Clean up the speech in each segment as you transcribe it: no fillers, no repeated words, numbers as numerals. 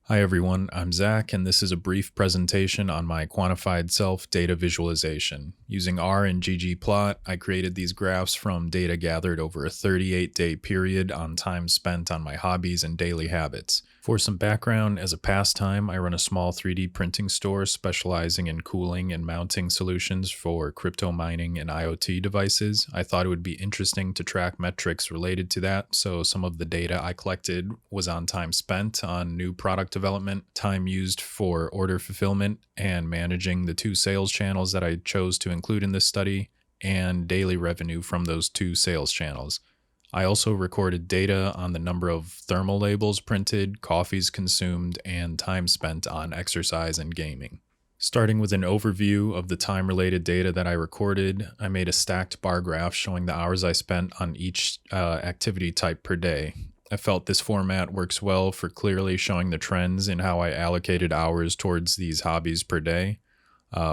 Hi everyone, I'm Zach, and this is a brief presentation on my quantified self data visualization. Using R and ggplot, I created these graphs from data gathered over a 38-day period on time spent on my hobbies and daily habits. For some background, as a pastime, I run a small 3D printing store specializing in cooling and mounting solutions for crypto mining and IoT devices. I thought it would be interesting to track metrics related to that, so some of the data I collected was on time spent on new product development, time used for order fulfillment, and managing the two sales channels that I chose to include in this study, and daily revenue from those two sales channels. I also recorded data on the number of thermal labels printed, coffees consumed, and time spent on exercise and gaming. Starting with an overview of the time-related data that I recorded, I made a stacked bar graph showing the hours I spent on each activity type per day. I felt this format works well for clearly showing the trends in how I allocated hours towards these hobbies per day.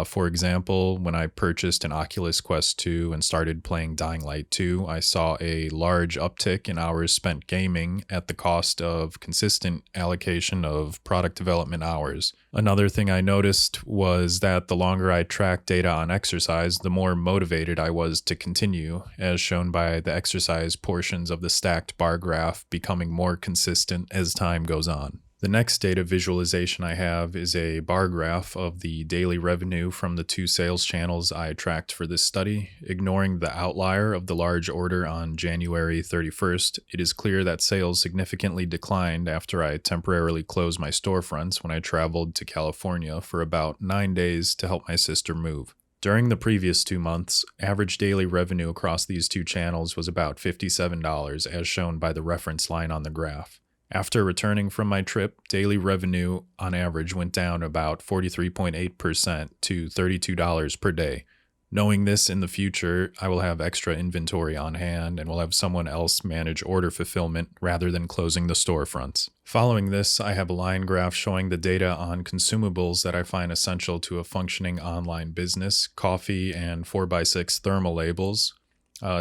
For example, when I purchased an Oculus Quest 2 and started playing Dying Light 2, I saw a large uptick in hours spent gaming at the cost of consistent allocation of product development hours. Another thing I noticed was that the longer I tracked data on exercise, the more motivated I was to continue, as shown by the exercise portions of the stacked bar graph becoming more consistent as time goes on. The next data visualization I have is a bar graph of the daily revenue from the two sales channels I tracked for this study. Ignoring the outlier of the large order on January 31st, it is clear that sales significantly declined after I temporarily closed my storefronts when I traveled to California for about 9 days to help my sister move. During the previous 2 months, average daily revenue across these two channels was about $57, as shown by the reference line on the graph. After returning from my trip, daily revenue on average went down about 43.8% to $32 per day. Knowing this in the future, I will have extra inventory on hand and will have someone else manage order fulfillment rather than closing the storefronts. Following this, I have a line graph showing the data on consumables that I find essential to a functioning online business, coffee and 4x6 thermal labels.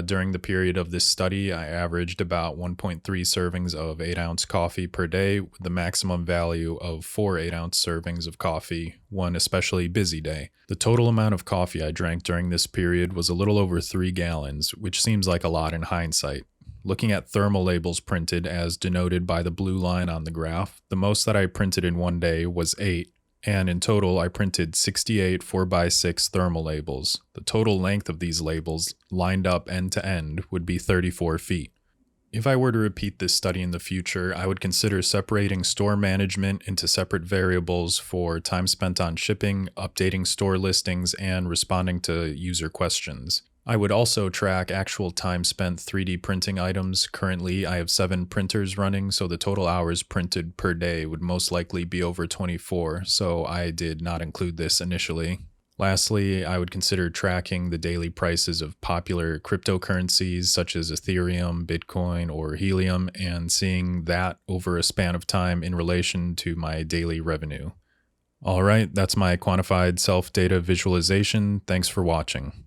During the period of this study, I averaged about 1.3 servings of 8-ounce coffee per day, with the maximum value of 4 8-ounce servings of coffee, one especially busy day. The total amount of coffee I drank during this period was a little over 3 gallons, which seems like a lot in hindsight. Looking at thermal labels printed as denoted by the blue line on the graph, the most that I printed in one day was 8. And in total, I printed 68 4x6 thermal labels. The total length of these labels, lined up end to end, would be 34 feet. If I were to repeat this study in the future, I would consider separating store management into separate variables for time spent on shipping, updating store listings, and responding to user questions. I would also track actual time spent 3D printing items. Currently, I have 7 printers running, so the total hours printed per day would most likely be over 24, so I did not include this initially. Lastly, I would consider tracking the daily prices of popular cryptocurrencies such as Ethereum, Bitcoin, or Helium, and seeing that over a span of time in relation to my daily revenue. All right, that's my quantified self-data visualization. Thanks for watching.